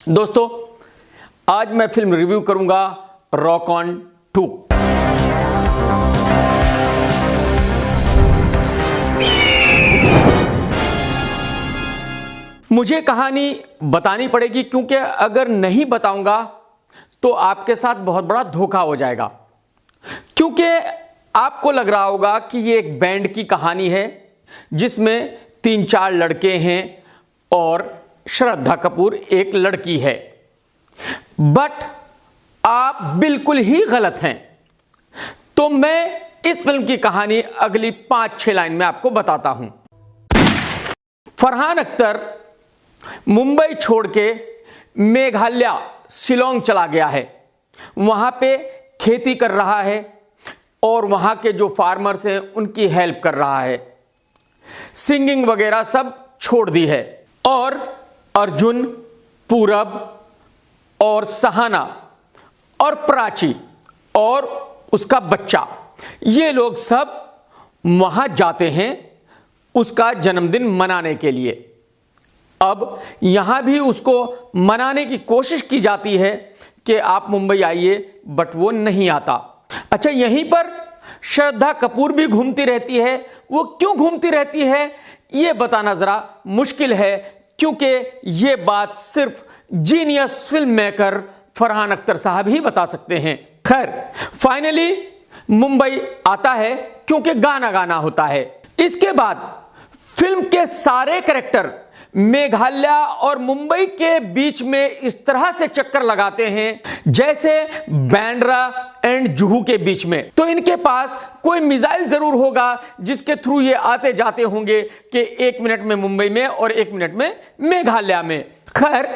दोस्तों, आज मैं फिल्म रिव्यू करूंगा रॉक ऑन 2। मुझे कहानी बतानी पड़ेगी क्योंकि अगर नहीं बताऊंगा तो आपके साथ बहुत बड़ा धोखा हो जाएगा। क्योंकि आपको लग रहा होगा कि ये एक बैंड की कहानी है जिसमें 3-4 लड़के हैं और श्रद्धा कपूर एक लड़की है, बट आप बिल्कुल ही गलत हैं। तो मैं इस फिल्म की कहानी अगली 5-6 लाइन में आपको बताता हूं। फरहान अख्तर मुंबई छोड़ के मेघालय शिलोंग चला गया है। वहां पे खेती कर रहा है और वहां के जो फार्मर्स हैं उनकी हेल्प कर रहा है। सिंगिंग वगैरह सब छोड़ दी है और अर्जुन, पूरब और सहाना और प्राची और उसका बच्चा, ये लोग सब वहां जाते हैं उसका जन्मदिन मनाने के लिए। अब यहां भी उसको मनाने की कोशिश की जाती है कि आप मुंबई आइए, बट वो नहीं आता। अच्छा, यहीं पर श्रद्धा कपूर भी घूमती रहती है। वो क्यों घूमती रहती है ये बताना जरा मुश्किल है, क्योंकि ये बात सिर्फ genius film maker Farhan Akhtar साहब ही बता सकते हैं। खैर, फाइनली मुंबई आता है क्योंकि गाना होता है। इसके बाद फिल्म के सारे कैरेक्टर मेघालय और मुंबई के बीच में इस तरह से चक्कर लगाते हैं जैसे बांद्रा एंड जुहू के बीच में। तो इनके पास कोई मिसाइल जरूर होगा जिसके थ्रू ये आते जाते होंगे कि 1 मिनट में मुंबई में और 1 मिनट में मेघालय में। खैर,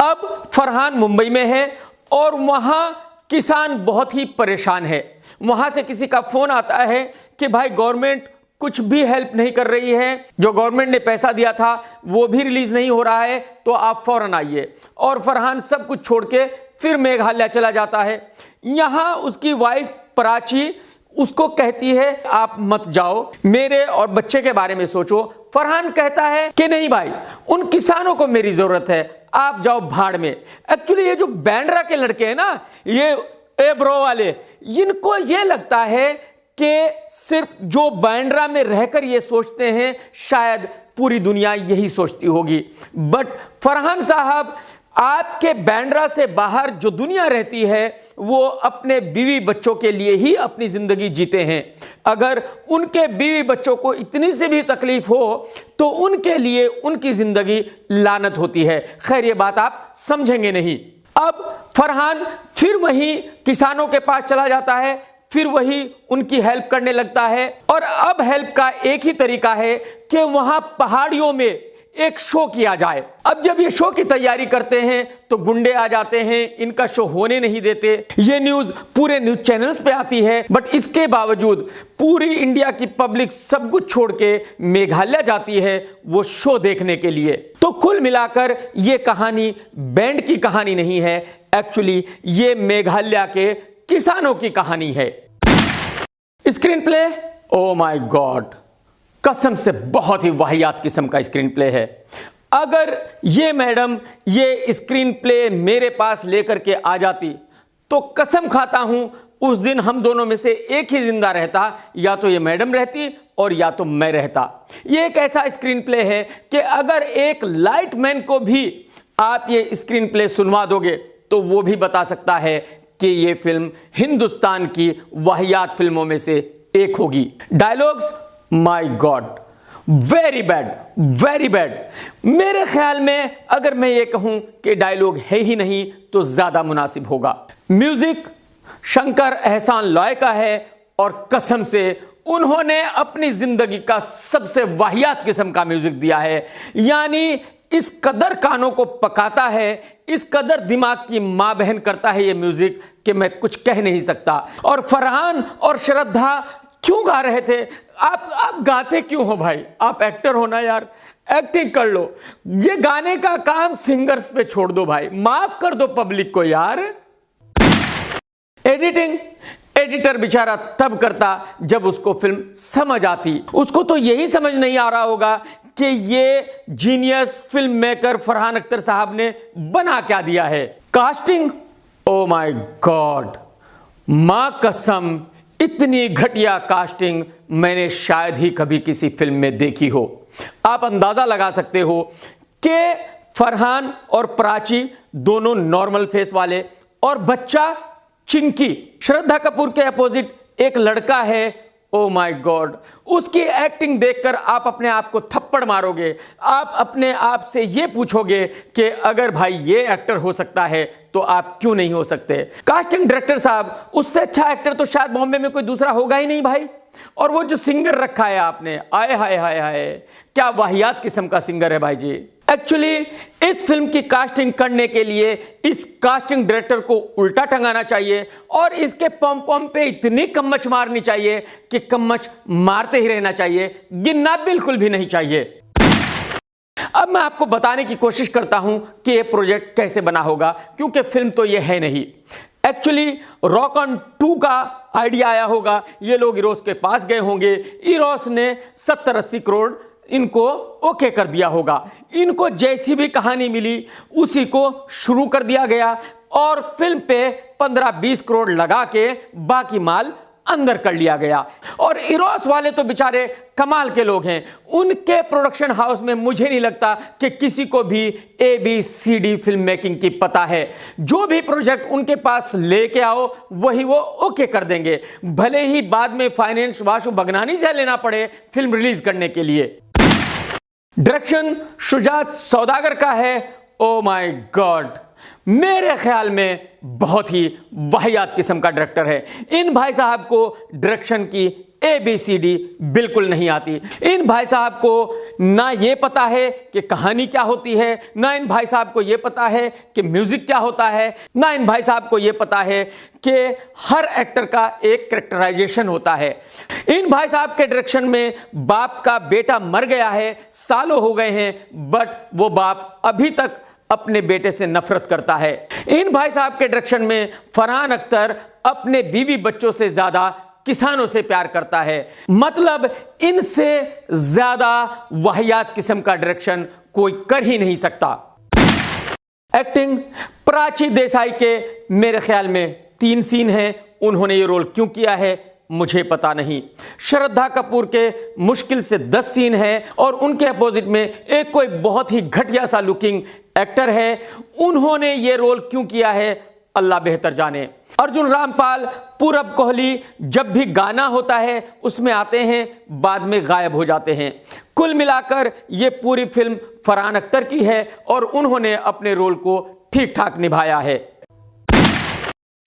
अब फरहान मुंबई में है और वहां किसान बहुत ही परेशान है। वहां से किसी का फोन आता है कि भाई गवर्नमेंट कुछ भी हेल्प नहीं कर रही है, जो गवर्नमेंट ने पैसा दिया था वो भी रिलीज नहीं हो रहा है, तो आप फौरन आइए। और फरहान सब कुछ छोड़ के फिर मेघालय चला जाता है। यहां उसकी वाइफ प्राची उसको कहती है आप मत जाओ, मेरे और बच्चे के बारे में सोचो। फरहान कहता है कि नहीं भाई, उन किसानों को मेरी जरूरत है, आप जाओ भाड़ में। एक्चुअली ये जो बांद्रा के लड़के हैं ना, ये ब्रो वाले, इनको ये लगता है कि सिर्फ जो बांद्रा में रहकर ये सोचते हैं शायद पूरी दुनिया यही सोचती होगी। बट फरहान साहब, आपके बांद्रा से बाहर जो दुनिया रहती है वो अपने बीवी बच्चों के लिए ही अपनी जिंदगी जीते हैं। अगर उनके बीवी बच्चों को इतनी से भी तकलीफ हो तो उनके लिए उनकी जिंदगी लानत होती है। खैर, ये बात आप समझेंगे नहीं। अब फरहान फिर वही किसानों के पास चला जाता है, फिर वही उनकी हेल्प करने लगता है। और अब हेल्प का एक ही तरीका है कि वहां पहाड़ियों में एक शो किया जाए। अब जब ये शो की तैयारी करते हैं तो गुंडे आ जाते हैं, इनका शो होने नहीं देते। ये न्यूज पूरे न्यूज चैनल्स पे आती है, बट इसके बावजूद पूरी इंडिया की पब्लिक सब कुछ छोड़ के मेघालय जाती है वो शो देखने के लिए। तो कुल मिलाकर ये कहानी बैंड की कहानी नहीं है, एक्चुअली ये मेघालय के किसानों की कहानी है। Screen play, oh my God, कसम से बहुत ही वाहियात किस्म का स्क्रीन प्ले है। अगर ये मैडम ये स्क्रीन प्ले मेरे पास लेकर के आ जाती तो कसम खाता हूं उस दिन हम दोनों में से एक ही जिंदा रहता, या तो ये मैडम रहती और या तो मैं रहता। ये एक ऐसा स्क्रीन प्ले है कि अगर एक लाइट मैन को भी आप ये स्क्रीन प्ले सुनवा दोगे तो वो भी बता सकता है कि ये फिल्म हिंदुस्तान की वाहियात फिल्मों में से एक होगी। Dialogues, my God, very bad, very bad. मेरे ख्याल में अगर मैं ये कहूं कि डायलॉग है ही नहीं तो ज्यादा मुनासिब होगा। म्यूजिक शंकर एहसान लॉय का है और कसम से उन्होंने अपनी जिंदगी का सबसे वाहियात किस्म का म्यूजिक दिया है। यानी इस कदर कानों को पकाता है, इस कदर दिमाग की मां बहन करता है ये म्यूजिक कि मैं कुछ कह नहीं सकता। और फरहान और श्रद्धा क्यों गा रहे थे? आप गाते क्यों हो भाई? आप एक्टर हो ना यार, एक्टिंग कर लो। ये गाने का काम सिंगर्स पे छोड़ दो भाई, माफ कर दो पब्लिक को यार। एडिटिंग, एडिटर बेचारा तब करता जब उसको फिल्म समझ आती। उसको तो यही समझ नहीं आ रहा होगा कि ये genius film maker Farhan Akhtar साहब ने बना क्या दिया है। कास्टिंग, ओ माय गॉड, मां कसम, इतनी घटिया कास्टिंग मैंने शायद ही कभी किसी फिल्म में देखी हो। आप अंदाजा लगा सकते हो कि फरहान और प्राची दोनों नॉर्मल फेस वाले, और बच्चा चिंकी श्रद्धा कपूर के अपोजिट एक लड़का है। ओ माय गॉड, उसकी एक्टिंग देखकर आप अपने आप को थप्पड़ मारोगे। आप अपने आप से ये पूछोगे कि अगर भाई ये एक्टर हो सकता है तो आप क्यों नहीं हो सकते। कास्टिंग डायरेक्टर साहब, उससे अच्छा एक्टर तो शायद बॉम्बे में कोई दूसरा होगा ही नहीं भाई। और वो जो सिंगर रखा है आपने, आए हाय हाय हाय, क्या वाहियात किस्म का सिंगर है भाई जी। एक्चुअली इस फिल्म की कास्टिंग करने के लिए इस कास्टिंग डायरेक्टर को उल्टा टंगाना चाहिए और इसके पॉम पॉम पे इतनी कम्मच मारनी चाहिए कि कम्मच मारते ही रहना चाहिए, गिनना बिल्कुल भी नहीं चाहिए। अब मैं आपको बताने की कोशिश करता हूं कि यह प्रोजेक्ट कैसे बना होगा, क्योंकि फिल्म तो यह है नहीं। एक्चुअली रॉक ऑन 2 का आइडिया आया होगा, ये लोग इरोस के पास गए होंगे, इरोस ने 70-80 करोड़ इनको ओके कर दिया होगा। इनको जैसी भी कहानी मिली उसी को शुरू कर दिया गया और फिल्म पे 15-20 करोड़ लगा के बाकी माल अंदर कर लिया गया। और इरोस वाले तो बेचारे कमाल के लोग हैं, उनके प्रोडक्शन हाउस में मुझे नहीं लगता कि किसी को भी ABCD फिल्म मेकिंग की पता है। जो भी प्रोजेक्ट उनके पास लेके आओ वही वो ओके कर देंगे, भले ही बाद में फाइनेंस वाशु बगनानी से लेना पड़े फिल्म रिलीज करने के लिए। डायरेक्शन शुजात सौदागर का है। ओ माय गॉड, मेरे ख्याल में बहुत ही वाहियात किस्म का डायरेक्टर है। इन भाई साहब को डायरेक्शन की ABCD बिल्कुल नहीं आती। इन भाई साहब को ना ये पता है कि कहानी क्या होती है, ना इन भाई साहब को ये पता है कि म्यूजिक क्या होता है, ना इन भाई साहब को ये पता है कि हर एक्टर का एक कैरेक्टराइजेशन होता है। इन भाई साहब के डायरेक्शन में बाप का बेटा मर गया है, सालों हो गए हैं, बट वो बाप अभी तक अपने बेटे से नफरत करता है। इन भाई साहब के डायरेक्शन में फरहान अख्तर अपने बीवी बच्चों से ज्यादा किसानों से प्यार करता है। मतलब इनसे ज्यादा वाहियात किस्म का डायरेक्शन कोई कर ही नहीं सकता। एक्टिंग, प्राची देसाई के मेरे ख्याल में 3 सीन हैं, उन्होंने ये रोल क्यों किया है मुझे पता नहीं। श्रद्धा कपूर के मुश्किल से 10 सीन हैं और उनके अपोजिट में एक कोई बहुत ही घटिया सा लुकिंग एक्टर है, उन्होंने ये रोल क्यों किया है अल्लाह बेहतर जाने। अर्जुन रामपाल, पूरब कोहली जब भी गाना होता है उसमें आते हैं, बाद में गायब हो जाते हैं। कुल मिलाकर ये पूरी फिल्म फरहान अख्तर की है और उन्होंने अपने रोल को ठीक ठाक निभाया है।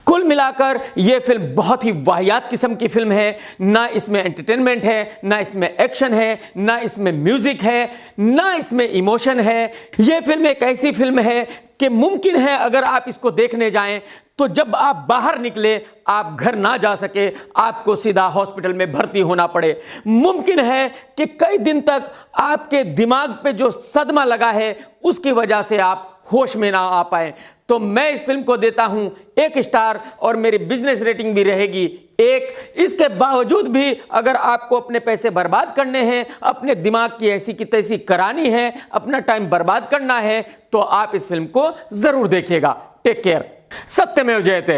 कुल मिलाकर यह फिल्म बहुत ही वाहियात किस्म की फिल्म है। ना इसमें एंटरटेनमेंट है, ना इसमें एक्शन है, ना इसमें म्यूजिक है, ना इसमें इमोशन है। यह फिल्म एक ऐसी फिल्म है कि मुमकिन है अगर आप इसको देखने जाएं तो जब आप बाहर निकले आप घर ना जा सके, आपको सीधा हॉस्पिटल में भर्ती होना पड़े। मुमकिन है कि कई दिन तक आपके दिमाग पे जो सदमा लगा है उसकी वजह से आप होश में ना आ पाए। तो मैं इस फिल्म को देता हूं 1 स्टार और मेरी बिजनेस रेटिंग भी रहेगी 1। इसके बावजूद भी अगर आपको अपने पैसे बर्बाद करने हैं, अपने दिमाग की ऐसी की तैसी करानी है, अपना टाइम बर्बाद करना है, तो आप इस फिल्म को जरूर देखिएगा। Take care. सत्यमेव जयते।